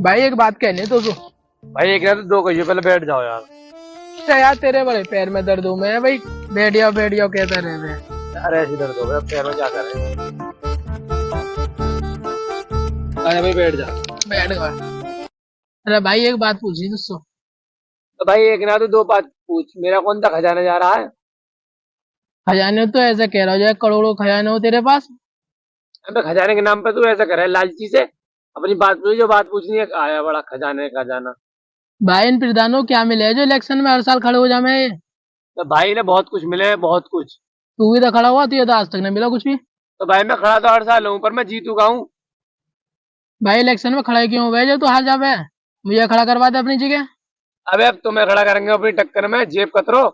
भाई एक बात कहनी तो भाई एक ना तो दो कहिए, पहले बैठ जाओ यार। अच्छा यार तेरे बड़े पैर में दर्द हूँ मैं भाई। बैठ जाओ कहते रहे। यार ऐसी दर्द हो गया पैर में, क्या करें। अरे भाई बैठ जा। बैठ गया। अरे भाई एक बात पूछी तुझसे। तो भाई एक ना तो दो बात पूछ, मेरा कौन सा खजाना जा रहा है। खजाने तो ऐसा कह रहा हो जैसे करोड़ों खजाने हो तेरे पास। अबे खजाने के नाम पे तू ऐसा कर रहा है लालची से। अपनी बात पूछ, जो बात पूछनी है। आया बड़ा खजाने खजाना। भाई इन प्रधानों को क्या मिले है जो इलेक्शन में हर साल खड़े हो जाए। तो भाई ने बहुत कुछ मिले हैं, बहुत कुछ। तू भी तो खड़ा हुआ, तुझे तो आज तक नहीं मिला कुछ भी। तो भाई मैं खड़ा तो हर साल हूँ, पर मैं जीतूंगा हूँ। भाई इलेक्शन में खड़ा क्यों हुआ है जो तू हार जावे। मुझे खड़ा करवा दे अपनी जगह। अबे अब तुम्हें खड़ा करेंगे अपनी टक्कर में, जेब कतरो।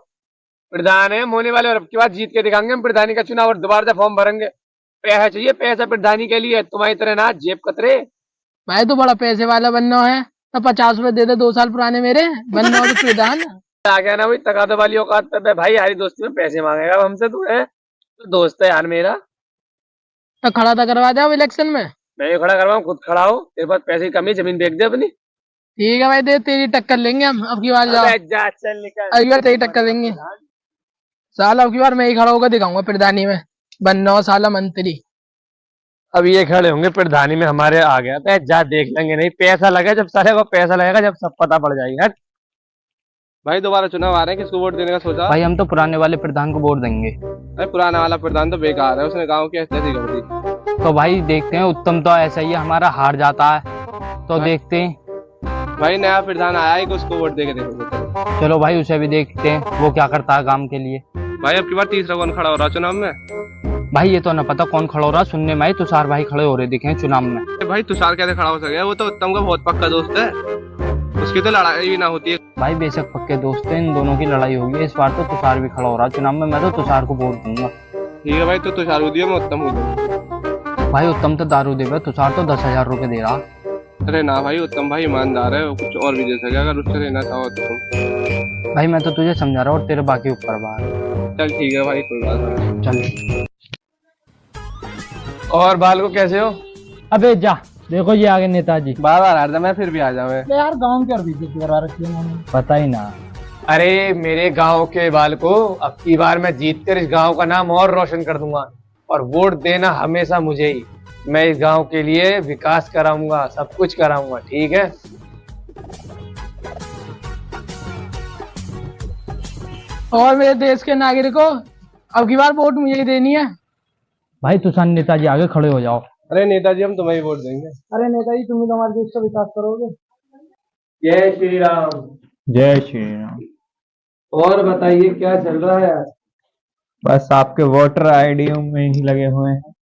प्रधान है मोने वाले, और अब की बात जीत के दिखाएंगे हम प्रधानी का चुनाव, और दोबारा से फॉर्म भरेंगे। पैसा चाहिए, पैसा प्रधानी के लिए, तुम्हारी तरह ना जेब कतरे। भाई तू बड़ा पैसे वाला बनना है तो 50 रुपए दे दे 2 साल पुराने मेरे बनना हो तो प्रधान। आ गया ना वही तगादो वाली औकात पे भाई, यारी दोस्ती में पैसे मांगेगा अब हमसे। तू है तो दोस्त है यार मेरा। तो खड़ा तो करवा दे अब इलेक्शन में। मैं ये खड़ा करवाऊँ, खुद खड़ा हो। तेरे पास पैसे की कमी, जमीन बेच दे अपनी। ठीक है भाई दे, तेरी टक्कर लेंगे हम अब की बार। जाओ अबे जा चल निकल। अब की बार तेरी टक्कर लेंगे। साला अब की बार मैं ही खड़ा होकर दिखाऊंगा प्रधानी में बनना हो साला मंत्री। अब ये खड़े होंगे प्रधानी में, हमारे आ गया तो जा देख लेंगे। नहीं पैसा लगा जब, सारे को पैसा लगेगा जब, सब पता पड़ जाएगा। हट। भाई दोबारा चुनाव आ रहे हैं, किसको वोट देने का सोचा। भाई हम तो पुराने वाले प्रधान को वोट देंगे। भाई पुराना वाला प्रधान तो बेकार है, उसने गाँव की ऐसी कर दी। तो भाई देखते हैं, उत्तम तो ऐसा ही है हमारा, हार जाता है तो देखते हैं। भाई नया प्रधान आया है, उसको वोट दे के देखो। चलो भाई उसे भी देखते हैं वो क्या करता है काम के लिए। भाई अब की बार तीसरा कौन खड़ा हो रहा चुनाव में। भाई ये तो ना पता कौन खड़ा हो रहा, सुनने में तुषार भाई खड़े हो रहे दिखे हैं चुनाव में। भाई तुषार कैसे खड़ा हो सके, वो तो उत्तम का बहुत पक्का दोस्त है, उसकी तो लड़ाई भी ना होती है। भाई बेशक पक्के दोस्त हैं, इन दोनों की लड़ाई होगी। इस बार तो तुषार भी खड़ा हो रहा है चुनाव में, मैं तो तुषार को वोट दूंगा। ठीक है भाई, तो तुषार दियो, मैं उत्तम हूँ। भाई उत्तम तो दारू दे, तुषार तो 10,000 रुपए दे रहा। अरे ना भाई, उत्तम भाई ईमानदार है, कुछ और भी दे सके अगर उससे लेना चाहो तो। भाई मैं तो तुझे समझा रहा हूँ और तेरे बाकी ऊपर बाहर। चल ठीक है भाई, कोई बात नहीं। चल। और बाल को कैसे हो। अबे जा, देखो ये आगे नेताजी। बार बार हार मैं फिर भी आ जाऊँ। यार गाँव की बेइज्जती करवा रखी है उन्होंने, पता ही ना। अरे मेरे गांव के बाल को, अब की बार मैं जीतकर इस गांव का नाम और रोशन कर दूंगा, और वोट देना हमेशा मुझे ही। मैं इस गांव के लिए विकास कराऊंगा, सब कुछ कराऊंगा, ठीक है। और मेरे देश के नागरिकों, अब की बार वोट मुझे ही देनी है। भाई तुषार नेताजी आगे खड़े हो जाओ। अरे नेताजी हम तुम्हें ही वोट देंगे। अरे नेताजी तुम ही तो हमारे देश का विकास करोगे। जय श्री राम। जय श्री राम। और बताइए क्या चल रहा है। बस आपके वोटर आईडी में ही लगे हुए हैं।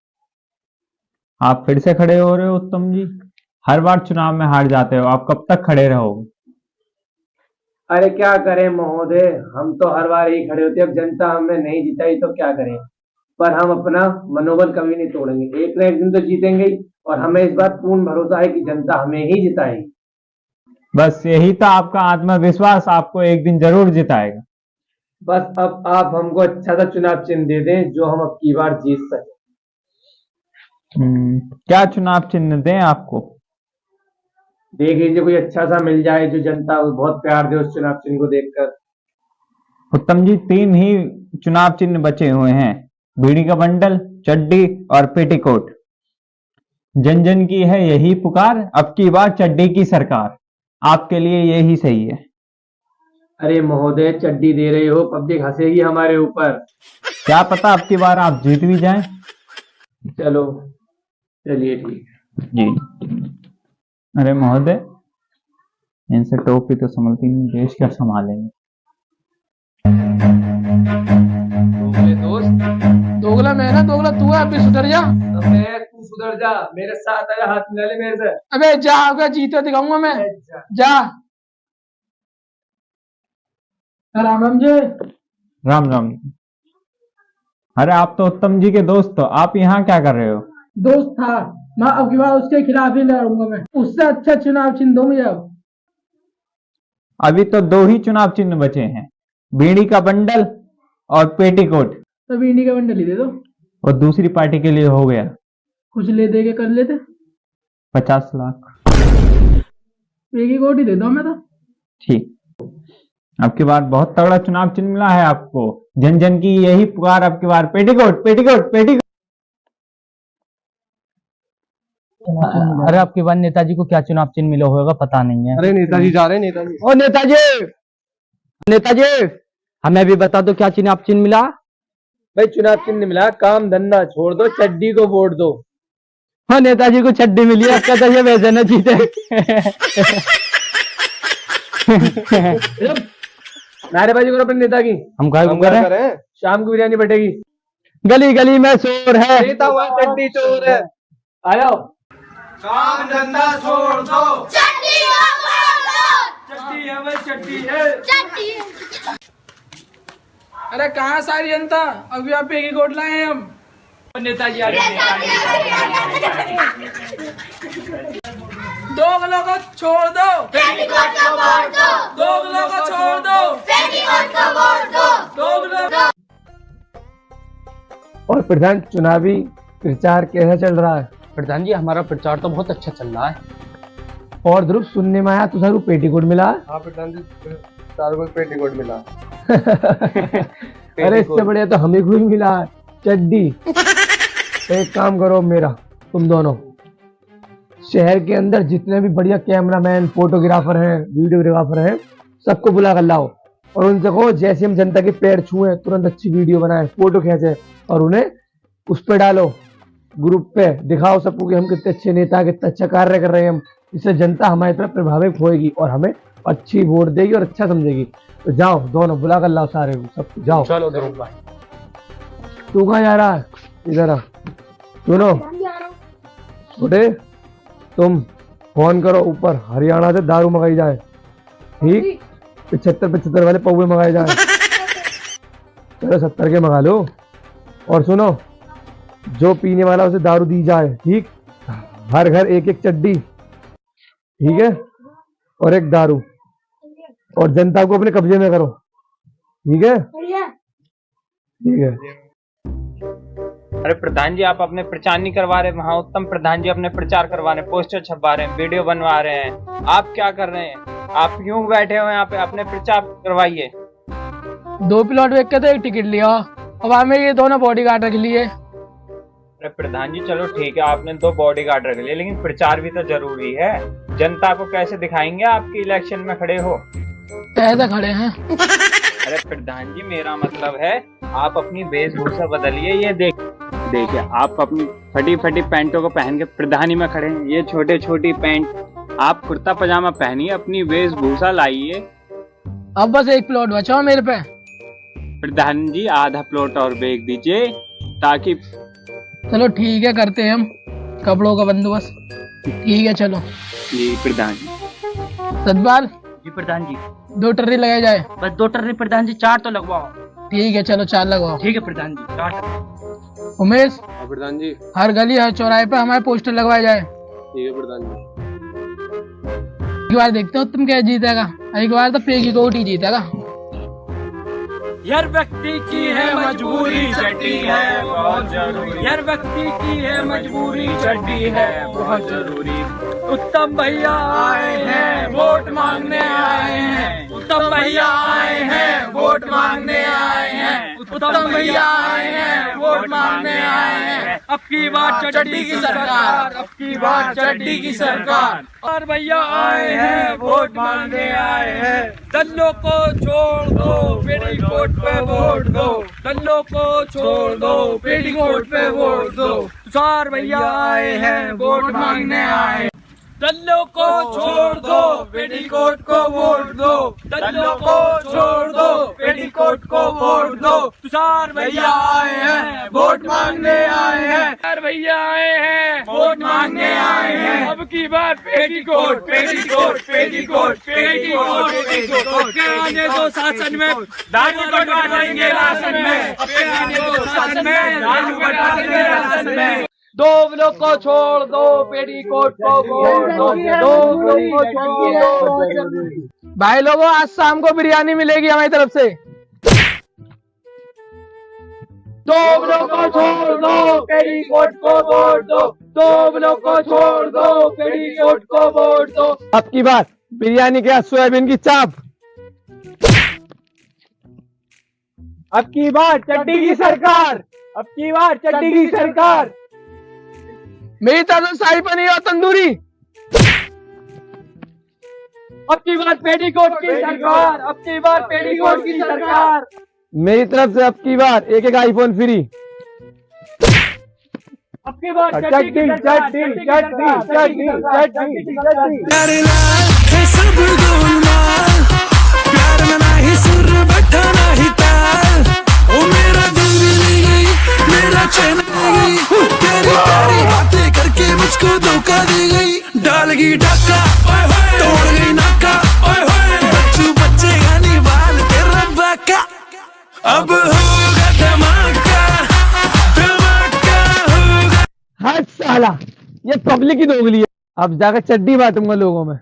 आप फिर से खड़े हो रहे हो उत्तम जी, हर बार चुनाव में हार जाते हो, आप कब तक खड़े रहोगे। अरे क्या करें महोदय, हम तो हर बार ही खड़े होते हैं, अब जनता हमें नहीं जिताई तो क्या करें। पर हम अपना मनोबल कभी नहीं तोड़ेंगे, एक न एक दिन तो जीतेंगे ही, और हमें इस बात पूर्ण भरोसा है कि जनता हमें ही जिताएगी। बस यही था आपका आत्मविश्वास, आपको एक दिन जरूर जिताएगा। बस अब आप हमको अच्छा सा चुनाव चिन्ह दे दें जो हम अब की बार जीत सके। क्या चुनाव चिन्ह दें आपको। देख लीजिए कोई अच्छा सा मिल जाए जो जनता बहुत प्यार दे उस चुनाव चिन्ह को देखकर। उत्तम जी 3 ही चुनाव चिन्ह बचे हुए हैं, बीड़ी का बंडल, चड्डी और पेटीकोट। जन जन की है यही पुकार, अब की बार चड्डी की सरकार, आपके लिए यही सही है। अरे महोदय चड्डी दे रहे हो, पब्लिक हंसेगी हमारे ऊपर। क्या पता अब की बार आप जीत भी जाएं। चलो चलिए ठीक है जी। अरे महोदय, इनसे टोपी तो संभलती नहीं, देश क्या संभालेंगे। दोस्त, दोगला मैं ना, दोगला तू है, अभी सुधर जा। तू सुधर जा, मेरे साथ आया, हाथ मिला ले मेरे से। अबे जा, अगर जीते दिखाऊंगा मैं। जा। राम राम जी। राम राम। अरे आप तो उत्तम जी के दोस्त हो, आप यहाँ क्या कर रहे हो। दोस्त था मैं, अब की बार उसके खिलाफ ही लड़ूंगा मैं, उससे अच्छा चुनाव चिन्ह दो मुझे अब। अभी तो 2 ही चुनाव चिन्ह बचे हैं, बीड़ी का बंडल और पेटीकोट। तो बीड़ी का बंडल ही दे दो। और दूसरी पार्टी के लिए हो गया कुछ ले दे के कर लेते। 50 लाख। एक ही कोट ही देता हूँ मैं तो। ठीक, आपकी बार बहुत तगड़ा चुनाव चिन्ह मिला है आपको। जन जन की यही पुकार, आपकी बार पेटीकोट पेटीकोट पेटीकोट। अरे आपके बाद नेताजी को क्या चुनाव चिन्ह मिला होगा पता नहीं है। अरे नेताजी जा रहे हैं, नेताजी। ओ नेताजी, नेताजी हमें भी बता दो क्या चुनाव चिन्ह मिला। भाई चुनाव चिन्ह मिला, काम धंधा छोड़ दो, चड्डी को वोट दो। हाँ नेताजी को चड्डी मिली है, कहता ये वैसे न जीते। नारेबाजी करो अपने नेता की। हम क्या करें? शाम को बिरयानी बटेगी। गली गली में शोर है, नेता हुआ चड्डी चोर है। आ जाओ। काम धंधा छोड़ दो, चड्डी चड्डी है भाई, चड्डी है। अरे कहाँ सारी जनता, अभी आप एक ही कोट लाए हैं हम। नेताजी आ रहे दोगलों को छोड़ दो, पेटीकोट को वोट दो, दोगलों को छोड़ दो, पेटीकोट को वोट दो, दोगलों। और प्रधान चुनावी प्रचार कैसा चल रहा है? प्रधान जी हमारा प्रचार तो बहुत अच्छा चल रहा है। और ध्रुव सुनने में आया तुझारू पेटीकोट मिला। हाँ प्रधान जी, चार को पेटीकोट मिला। अरे इससे बढ़िया तो हमें को ही मिला है, चड्डी। एक काम करो मेरा, तुम दोनों शहर के अंदर जितने भी बढ़िया कैमरामैन, फोटोग्राफर हैं, वीडियोग्राफर हैं, सबको बुला कर लाओ और उनसे कहो जैसे हम जनता के पैर छुए तुरंत अच्छी वीडियो बनाए, फोटो खींचे और उन्हें उस पर डालो, ग्रुप पे दिखाओ सबको कि हम कितने अच्छे नेता, कितना अच्छा कार्य कर रहे हैं हम। इससे जनता हमारी तरफ प्रभावित होएगी और हमें अच्छी वोट देगी और अच्छा समझेगी। तो जाओ दोनों बुला कर लाओ सारे सब, जाओ। चलो ध्रुव भाई। तू कहाँ जा रहा है? इधर आ। सुनो छोटे, तुम फोन करो ऊपर, हरियाणा से दारू मंगाई जाए, ठीक? 75 वाले पौवे मंगाए जाए। चलो 70 के मंगा लो। और सुनो, जो पीने वाला उसे दारू दी जाए, ठीक? हर घर एक एक चड्डी, ठीक है? और एक दारू, और जनता को अपने कब्जे में करो, ठीक है? ठीक है। अरे प्रधान जी, आप अपने प्रचार नहीं करवा रहे, वहाँ उत्तम प्रधान जी अपने प्रचार करवा रहे हैं, पोस्टर छपवा रहे हैं, वीडियो बनवा रहे हैं। आप क्या कर रहे हैं? आप यूं बैठे हुए यहाँ पे, अपने प्रचार करवाइए। 2 प्लॉट बेच के तो एक टिकट लिया, अब हमें ये दोनों बॉडीगार्ड रख लिए। अरे प्रधान जी चलो ठीक है, आपने 2 बॉडीगार्ड रख लिए, लेकिन प्रचार भी तो जरूरी है। जनता को कैसे दिखाएंगे आपकी इलेक्शन में खड़े हो? ऐसे खड़े हैं। अरे प्रधान जी मेरा मतलब है आप अपनी वेशभूषा बदलिए। ये देखिए आप अपनी फटी फटी पैंटों को पहन के प्रधानी में खड़े हैं, ये छोटे छोटी पैंट, आप कुर्ता पजामा पहनिए, अपनी वेशभूषा लाइए। अब बस एक प्लॉट बचाओ मेरे पे। प्रधान जी आधा प्लॉट और बेच दीजिए ताकि। चलो ठीक है, करते हैं हम कपड़ों का बंदोबस्त। ठीक है चलो। जी प्रधान जी। सतपाल जी प्रधान जी, 2 टर्री लगाए जाए। बस 2 टर्री प्रधान जी, 4 तो लगवाओ। ठीक है चलो 4 लगवाओ। ठीक है प्रधान जी, 4 टर्री। उमेश, हाँ प्रधान जी। हर गली हर चौराहे पे हमारे पोस्टर लगवाए जाए। ठीक है प्रधान जी। एक बार देखते हो तुम क्या जीतेगा, एक बार तो पेगी कोट ही जीतेगा। हर व्यक्ति की है मजबूरी, चड्डी है बहुत जरूरी। हर व्यक्ति की है मजबूरी, चड्डी है बहुत जरूरी। उत्तम भैया आए हैं, वोट मांगने आए हैं। उत्तम भैया आए हैं, वोट मांगने आए हैं। उत्तम भैया आए हैं, वोट मांगने आए हैं। अब की बार चड्डी की सरकार, अब की बार चड्डी की सरकार। और भैया आए हैं, वोट मांगने आए हैं। दल्लों को छोड़ दो, पेटीकोट पे वोट दो। दल्लों को छोड़ दो, पेटीकोट पे वोट दो। तुषार भैया आए हैं, वोट मांगने आए। दल्लों को छोड़ दो, पेटीकोट को वोट दो। दल्लों को छोड़ दो, पेटीकोट को वोट दो। तुषार भैया आए हैं, वोट मांगने आए हैं। तुषार भैया आए हैं, वोट मांगने आए हैं। अब की बार petticoat, petticoat, petticoat, petticoat, petticoat. के आने दो शासन में, दारू बंटवा देंगे राशन में। अपने आने दो शासन में, दारू बंटवा देंगे राशन में। 2 ब्लॉक को छोड़ दो, पेटीकोट को वोट दो। 2 ब्लॉक को छोड़ दो। भाई लोगों, आज शाम को बिरयानी मिलेगी हमारी तरफ से। 2 ब्लॉक को छोड़ दो, पेटीकोट को वोट दो। 2 ब्लॉक को छोड़ दो, पेटीकोट को वोट दो। अब की बार बिरयानी के साथ सोयाबीन की चाप। अब की बार चड्डी की सरकार, अब की बार चड्डी की सरकार। मेरी तरफ से शाही पनीर और तंदूरी। अब की बार पेटीकोट की सरकार, अब की बार पेटीकोट की सरकार। मेरी तरफ से अब की बार एक एक आईफोन फ्री। अब की बार चड्डी चड्डी चड्डी चड्डी चड्डी चड्डी। प्यारे लाल है सब गोलमाल, प्यार में नाही सुर बैठा नाही ताल। ओ मेरा दिल भी ले गई, मेरा चैन ले गई, तेरी प्यारी बातें करके मुझको धोखा दे गई। डाल गई डाका, तोड़ गई नाका, बच्चू बच्चेगा नहीं बाल तेरा बाका। अब होगा धमाका, धमाका होगा। हट साला, ये पब्लिक ही दोगली है। अब जाकर चड्डी बांटूंगा लोगों में।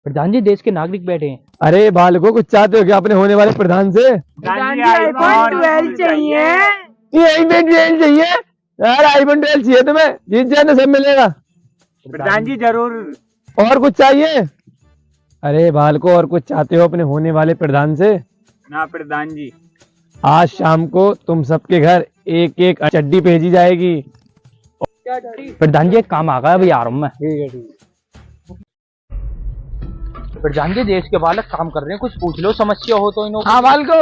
प्रधान जी देश के नागरिक बैठे हैं। अरे बालको, कुछ चाहते हो क्या अपने होने वाले प्रधान से? आईफोन 12 चाहिए। ये आईफोन 12 चाहिए यार? आईफोन 12 चाहिए तुम्हें? जीत जाए ना, सब मिलेगा। प्रधान जी जरूर। और कुछ चाहिए? अरे बालको, और कुछ चाहते हो अपने होने वाले प्रधान से? ना प्रधान जी। आज शाम को तुम सबके घर एक एक चड्डी भेजी जाएगी। प्रधान जी एक काम आ गया, अभी आ रहा हूँ मैं। प्रधान जी देश के बालक काम कर रहे हैं, कुछ पूछ लो, समस्या हो तो इन्हों। हाँ बालको,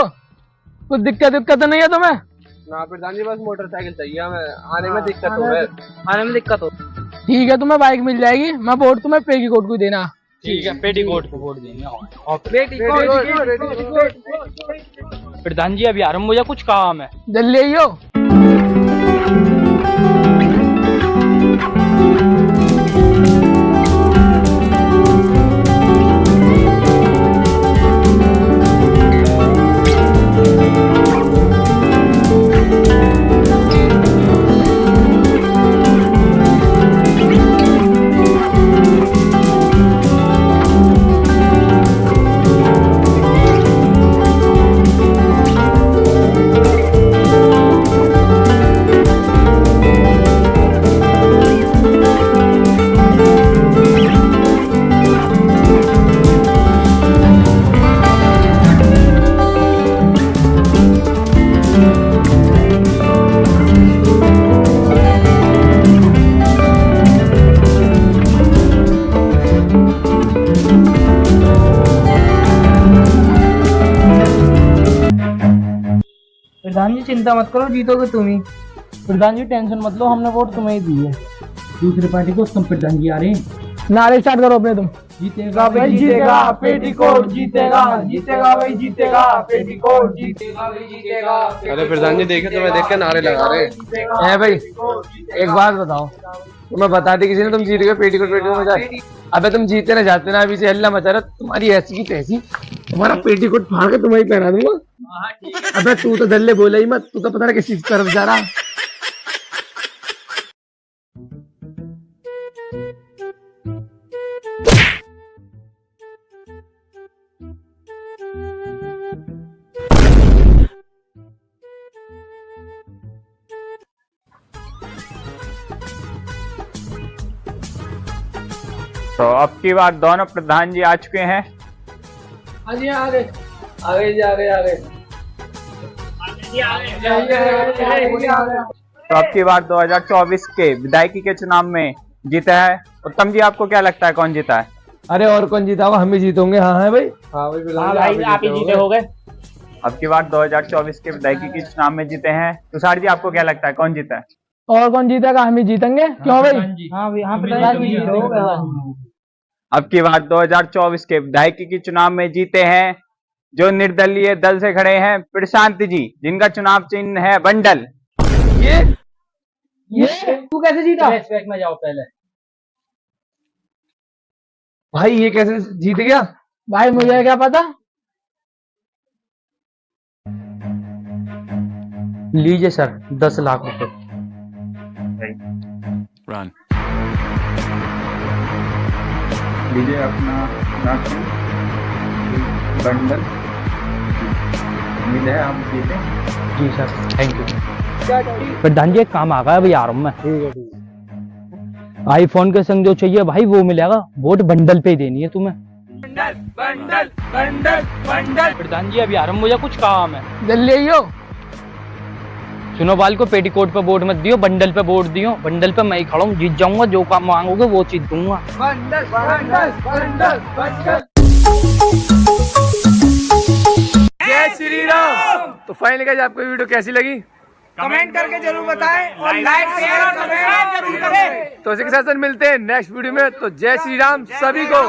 कुछ दिक्कत तो नहीं है तुम्हें? ना प्रधान जी, बस मोटरसाइकिल चाहिए हमें, आने में दिक्कत हो है। आने में दिक्कत हो। ठीक है, तुम्हें बाइक मिल जाएगी। मैं वोट तुम्हें पेटीकोट को देना। ठीक है, पेटीकोट को वोट देंगे। और प्रधान जी अभी आ रहा हूँ, मुझे कुछ काम है। जल्दी आइयो। प्रधान जी चिंता मत करो, जीतोगे तुम ही। प्रधान जी टेंशन मत लो, हमने वोट तुम्हें ही दी है। दूसरी पार्टी को तुम प्रधान जी आ रहे हैं। नारे स्टार्ट करो अपने तुम। जीतेगा भाई जीतेगा, पेटीकोट जीतेगा, जीतेगा भाई जीतेगा, पेटीकोट जीतेगा भाई जीतेगा। अरे प्रधान जी देखे, तुम्हें देख के नारे लगा रहे है भाई, एक बात बताओ, तुम्हें बता दी किसी ने तुम जीत गए पेटीकोट में जाए? अबे तुम जीते ना जाते ना, अभी से हल्ला मचा रहा। तुम्हारी ऐसी की तैसी, तुम्हारा पेटीकोट फाड़ के तुम्हें पहना दूंगा। अबे तू तो दल्ले बोला ही मत, तू तो पता नहीं किस चीज की तरफ जा रहा। तो अब की बार दोनों प्रधान जी आ चुके हैं। हाँ जी, आ गए तो अब की बार 2024 के विधायकी के चुनाव में जीता है। उत्तम जी आपको क्या लगता है कौन जीता है? अरे और कौन जीता होगा? हम ही जीतेंगे। हाँ है भाई। हाँ भाई आप ही जीते हो गए। अब की बार 2024 के विधायकी के चुनाव में जीते हैं। तुषार जी आपको क्या लगता है कौन जीता है? और कौन जीतेगा? हम ही जीतेंगे। क्यों भाई? हाँ प्रधान जी जीते। अब की बार 2024 के विधायकी के चुनाव में जीते हैं जो निर्दलीय दल से खड़े हैं, प्रशांत जी, जिनका चुनाव चिन्ह है बंडल। ये तू कैसे जीता? बैक में जाओ पहले। भाई ये कैसे जीत गया? भाई मुझे क्या पता। लीजिए सर 10 लाख रुपए। लीजिए अपना बंडल। उम्मीद है आप जीते। जी सर, थैंक यू। प्रधान जी एक काम आ गया, अभी आ रहा हूँ मैं। आईफोन के संग जो चाहिए भाई वो मिलेगा, वोट बंडल पे ही देनी है तुम्हें। Bundle bundle bundle bundle. प्रधान जी अभी आरंभ हो जा, कुछ काम है। जल्दी आइयो। सुनो बाल को पेटीकोट पे वोट मत दियो, बंडल पे वोट दियो। बंडल पे मैं ही खड़ा हूँ, जीत जाऊंगा, जो काम मांगोगे वो चीज दूंगा। Bundle bundle bundle bundle. जय श्री राम। तो फाइनली गाइस आपको वीडियो कैसी लगी कमेंट करके जरूर बताएं और लाइक शेयर और सब्सक्राइब जरूर करें। तो इसी के साथ मिलते हैं नेक्स्ट वीडियो में। तो जय श्री राम सभी को।